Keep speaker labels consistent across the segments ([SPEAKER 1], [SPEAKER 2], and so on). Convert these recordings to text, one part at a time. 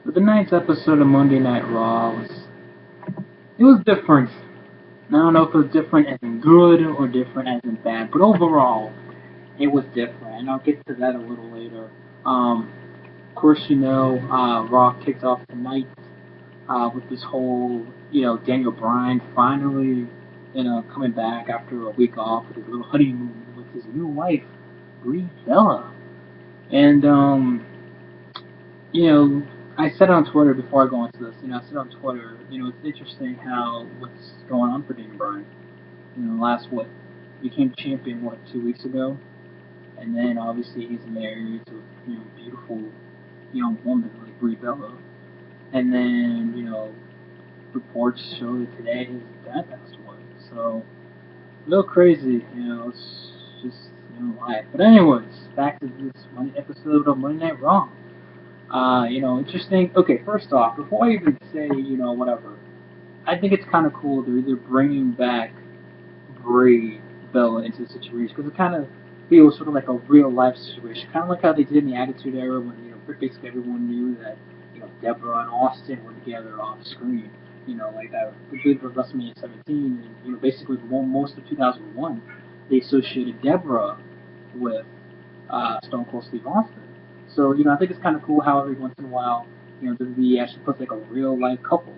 [SPEAKER 1] But the night's episode of Monday Night Raw was different. I don't know if it was different as in good or different as in bad, but overall, it was different, and I'll get to that a little later. Of course, Raw kicked off tonight with this whole, Daniel Bryan finally, coming back after a week off with his little honeymoon with his new wife, Brie Bella. And, you know, I said on Twitter before I go into this, I said on Twitter, it's interesting how what's going on for Daniel Bryan. Became champion, 2 weeks ago? And then obviously he's married to a beautiful young woman like Brie Bella. And then, reports show that today his dad passed away. So, a little crazy, it's just, life. But anyways, back to this episode of Monday Night Raw. Interesting. Okay, first off, before I even say, whatever, I think it's kind of cool they're bringing back Bray Bella into the situation because it kind of feels sort of like a real life situation, kind of like how they did in the Attitude Era when basically everyone knew that Deborah and Austin were together off screen. Like that. The big for WrestleMania 17, and basically most of 2001, they associated Deborah with Stone Cold Steve Austin. So I think it's kind of cool how every once in a while, WWE actually puts like a real life couple,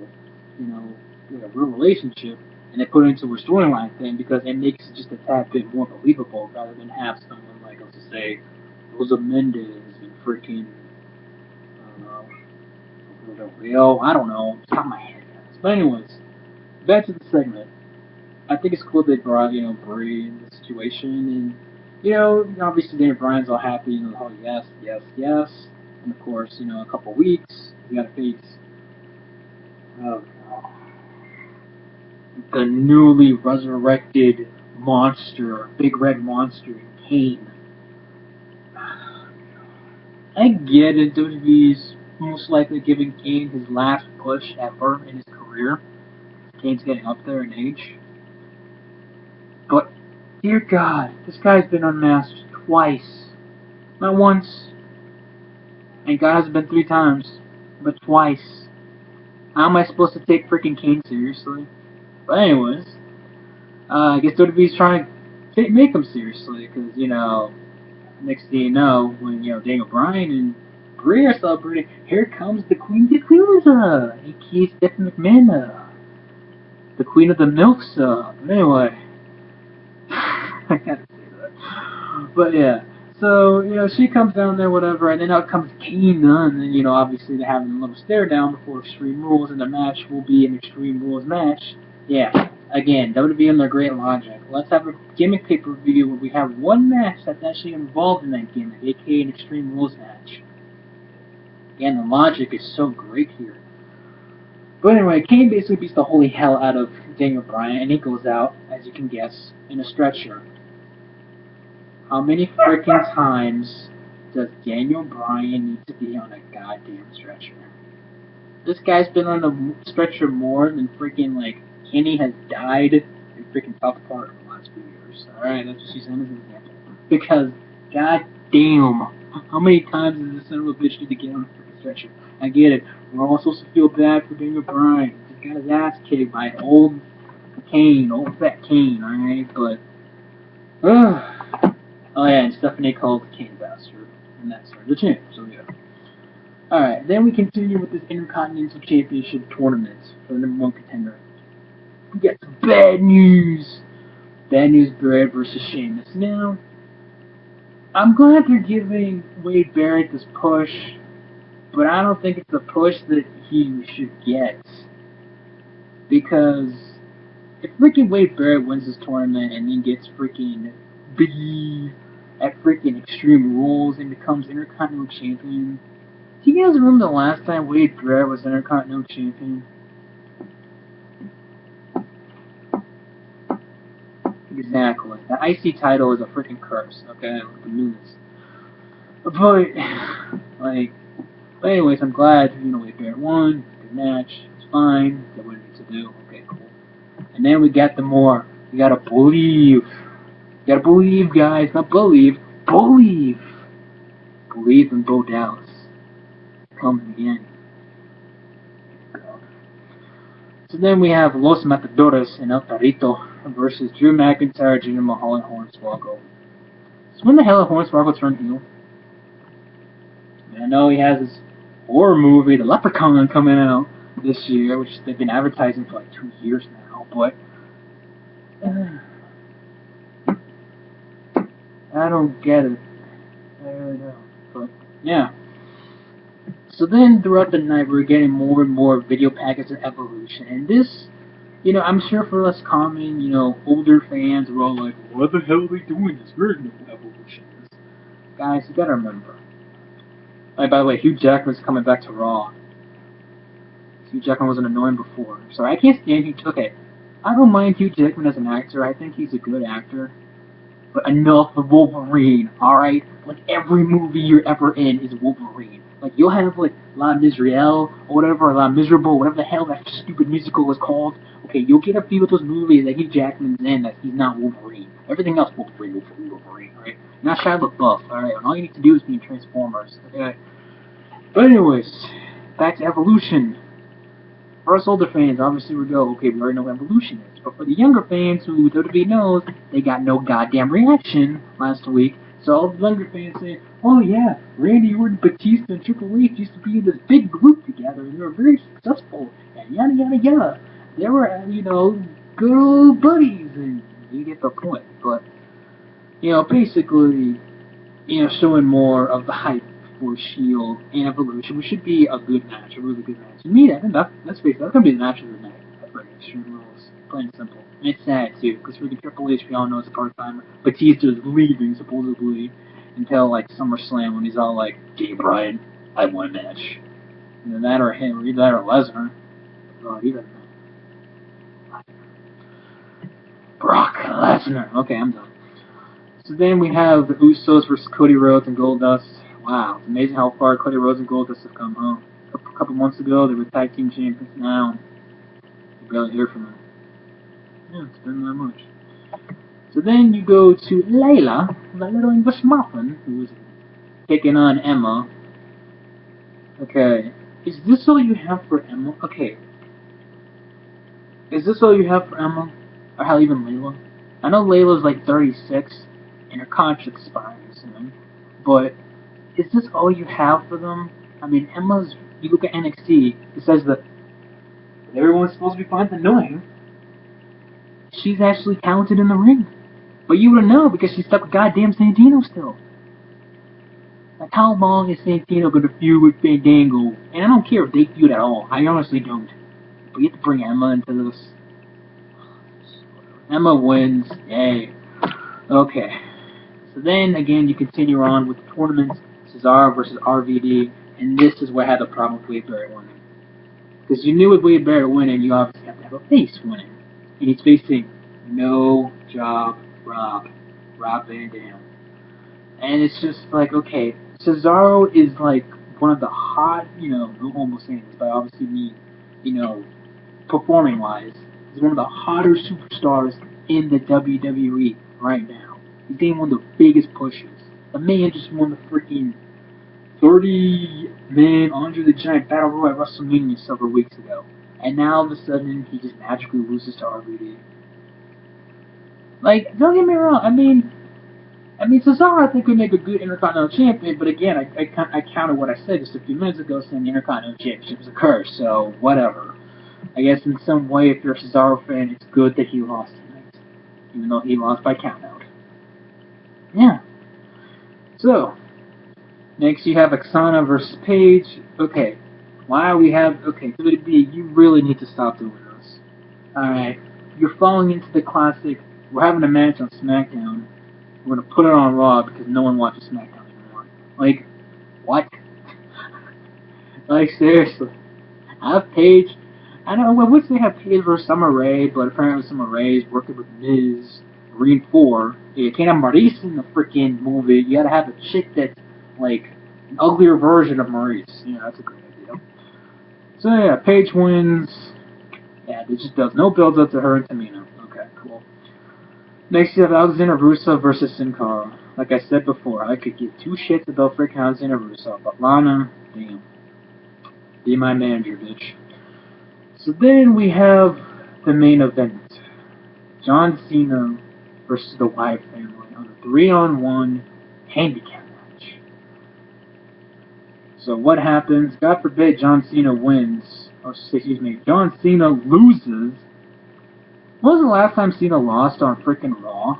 [SPEAKER 1] you know, a real relationship, and they put it into a storyline thing because it makes it just a tad bit more believable rather than have someone like, let's just say, Rosa Mendez and freaking, I don't know, I don't know, it's top of my head, guys. But anyways, back to the segment. I think it's cool they brought, Bray in the situation, and, obviously Daniel Bryan's all happy, oh, yes, yes, yes. And of course, a couple weeks, we gotta face, oh, God, the newly resurrected monster, big red monster, Kane. I get it, WWE's most likely giving Kane his last push ever in his career. Kane's getting up there in age. But, dear God, this guy's been unmasked twice. Not once. And God has been 3 times. But twice. How am I supposed to take freaking Kane seriously? But anyways, I guess WWE's trying to make him seriously. Because, next thing you know, when, Daniel Bryan and Bray are celebrating, here comes the Queen of Queens, a.k.a. Stephanie McMahon, the Queen of the Milk, But anyway. I gotta say that. But yeah, so she comes down there, whatever, and then out comes Kane, and then obviously they're having a little stare down before Extreme Rules, and the match will be an Extreme Rules match. Yeah, again, that would be in their great logic. Let's have a gimmick pay-per-view where we have one match that's actually involved in that gimmick, aka an Extreme Rules match. Again, the logic is so great here. But anyway, Kane basically beats the holy hell out of Daniel Bryan, and he goes out, as you can guess, in a stretcher. How many freaking times does Daniel Bryan need to be on a goddamn stretcher? This guy's been on a stretcher more than freaking, like, Kenny has died in freaking South Park in the last few years. Alright, that's just using as an example. Because, goddamn, how many times does this son of a bitch need to get on a freaking stretcher? I get it. We're all supposed to feel bad for Daniel Bryan. He got his ass kicked by old Kane, old fat Kane, alright? But, oh yeah, and Stephanie called Kane bastard, and that's her, the champ, so yeah. Alright, then we continue with this Intercontinental Championship tournament for the number 1 contender. We got some bad news. Bad news, Bray versus Sheamus. Now, I'm glad they're giving Wade Barrett this push, but I don't think it's the push that he should get. Because if freaking Wade Barrett wins this tournament and then gets freaking Big E at freaking Extreme Rules and becomes Intercontinental Champion, do you guys remember the last time Wade Barrett was Intercontinental Champion? Exactly. The IC title is a freaking curse, okay? The news. But, but anyways, I'm glad, Wade Barrett won. Good match. It's fine. Did what it needs to do. Okay, cool. And then we got the more. You gotta believe. You gotta believe, guys. Not believe. Believe. Believe in Bo Dallas. Coming again. God. So then we have Los Matadores and El Torito versus Drew McIntyre, Jinder Mahal, and Hornswoggle. So when the hell did Hornswoggle turn heel? I know he has this horror movie, The Leprechaun, coming out this year, which they've been advertising for like 2 years now, but I don't get it. I really don't. But yeah. So then throughout the night we're getting more and more video packets of Evolution, and this, I'm sure for us common, older fans, we're all like, what the hell are they doing this? There is no Evolution. Guys, you gotta remember. By the way, Hugh Jackman's coming back to Raw. Hugh Jackman wasn't annoying before. So I can't stand Hugh. Okay, I don't mind Hugh Jackman as an actor. I think he's a good actor. But enough of Wolverine, alright? Like, every movie you're ever in is Wolverine. Like, you'll have, like, La Miserable, or whatever, or La Miserable, whatever the hell that stupid musical was called. Okay, you'll get a few of those movies that Hugh Jackman's in that he's not Wolverine. Everything else, Wolverine, alright? Not Shia LaBeouf, alright? And all you need to do is be in Transformers, okay? But anyways, back to Evolution. For us older fans, obviously we go, okay, we already know what Evolution is. But for the younger fans who WWE knows, they got no goddamn reaction last week. So all the younger fans say, oh yeah, Randy Orton, Batista, and Triple H used to be in this big group together, and they were very successful, and yada yada yada. They were, good old buddies, and you get the point. But, basically, showing more of the hype for Shield and Evolution, which should be a good match, a really good match. To me, I think let's face it, that's gonna be the match of the night. That's right, Extreme Rules, plain and simple. And it's sad too, because freaking Triple H, we all know, is a part-timer. Batista is leaving supposedly until like SummerSlam when he's all like, "Gee, Bryan, I won a match." Either that or him, or either that or Lesnar. Either Brock Lesnar. Okay, I'm done. So then we have the Usos versus Cody Rhodes and Goldust. Wow, it's amazing how far Cody Rhodes and Goldust have come, huh? A couple months ago, they were tag team champions. Now, you barely hear from them. Yeah, it's been that much. So then you go to Layla, the little English muffin, who's taking on Emma. Okay, is this all you have for Emma? Okay. Is this all you have for Emma? Or hell, even Layla? I know Layla's like 36, and her contract expires soon, but is this all you have for them? I mean, Emma's, you look at NXT, it says that everyone's supposed to be finding annoying. She's actually talented in the ring. But you wouldn't know because she's stuck with goddamn Santino still. Like, how long is Santino going to feud with Fandango? And I don't care if they feud at all. I honestly don't. But you have to bring Emma into this. Emma wins. Yay. Okay. So then, again, you continue on with the tournaments. Cesaro versus RVD. And this is where I had the problem with Wade Barrett winning. Because you knew with Wade Barrett winning, you obviously have to have a face winning. And he's facing No Job Rob Van Dam. And it's just like, okay, Cesaro is like one of the hot, no homo saying this, but I obviously mean, performing wise, he's one of the hotter superstars in the WWE right now. He's getting one of the biggest pushes. The man just won the freaking 30-man Andre the Giant Battle Royal at WrestleMania several weeks ago. And now all of a sudden, he just magically loses to RVD. Like, don't get me wrong, I mean, Cesaro I think would make a good Intercontinental Champion, but again, I countered what I said just a few minutes ago saying the Intercontinental Championship is a curse, so whatever. I guess in some way, if you're a Cesaro fan, it's good that he lost tonight, even though he lost by countout. Yeah. So, next you have Oksana versus Paige. Okay, WWE, you really need to stop doing this. Alright, you're falling into the classic, we're having a match on SmackDown, we're going to put it on Raw because no one watches SmackDown anymore. Like, what? Like, seriously. I have Paige. I don't know, I wish they had Paige versus Summer Rae, but apparently Summer Rae is working with Miz, Green 4. You can't have Maurice in the freaking movie. You gotta have a chick that's, like, an uglier version of Maurice. Yeah, that's a great idea. So, yeah, Paige wins. Yeah, it just does no build up to her and Tamina. Okay, cool. Next, you have Alexander Rusev versus Sin Cara. Like I said before, I could give two shits about freaking Alexander Rusev, but Lana, damn. Be my manager, bitch. So then we have the main event. John Cena versus the Wyatt family on a 3-on-1 handicap match. So what happens? God forbid John Cena wins. Oh, excuse me. John Cena loses. When was the last time Cena lost on freaking Raw?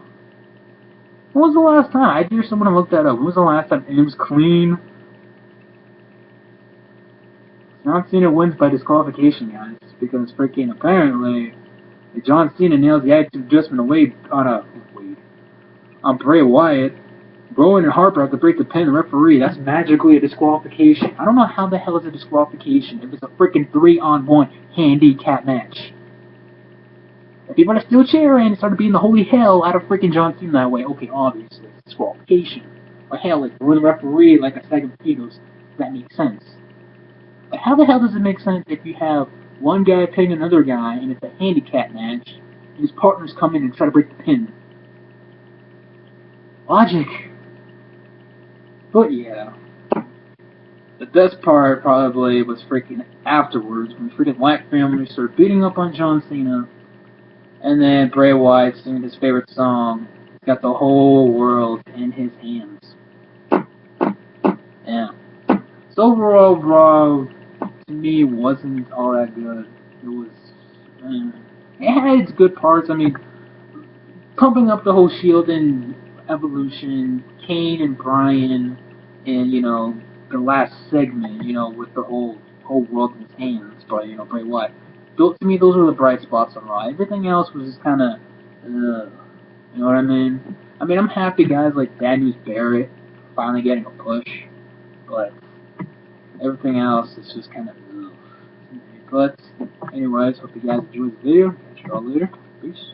[SPEAKER 1] When was the last time? I dare someone to look that up. When was the last time? And it was clean. John Cena wins by disqualification, guys. Because freaking apparently John Cena nails the attitude adjustment away on Bray Wyatt. Rowan and Harper have to break the pin. The referee, that's magically a disqualification. I don't know how the hell is a disqualification if it's a freaking 3-on-1 handicap match. If people are still cheering and started beating the holy hell out of freaking John Cena that way, okay, obviously, it's disqualification. Or hell, like, ruin the referee like a second potatoes. That makes sense. But how the hell does it make sense if you have one guy pinning another guy and it's a handicap match and his partners come in and try to break the pin? Logic. But yeah. The best part probably was freaking afterwards when the freaking Wyatt family started beating up on John Cena. And then Bray Wyatt singing his favorite song. He's got the whole world in his hands. Yeah. So overall, Raw to me wasn't all that good. It was. It had its good parts. I mean, pumping up the whole Shield and Evolution, Kane and Bryan, and the last segment, with the whole world in his hands by Bray Wyatt. To me, those were the bright spots on Raw. Everything else was just kind of, you know what I mean? I mean, I'm happy guys like Bad News Barrett finally getting a push, but everything else is just kind of. But anyways, hope you guys enjoyed the video. Catch you all later. Peace.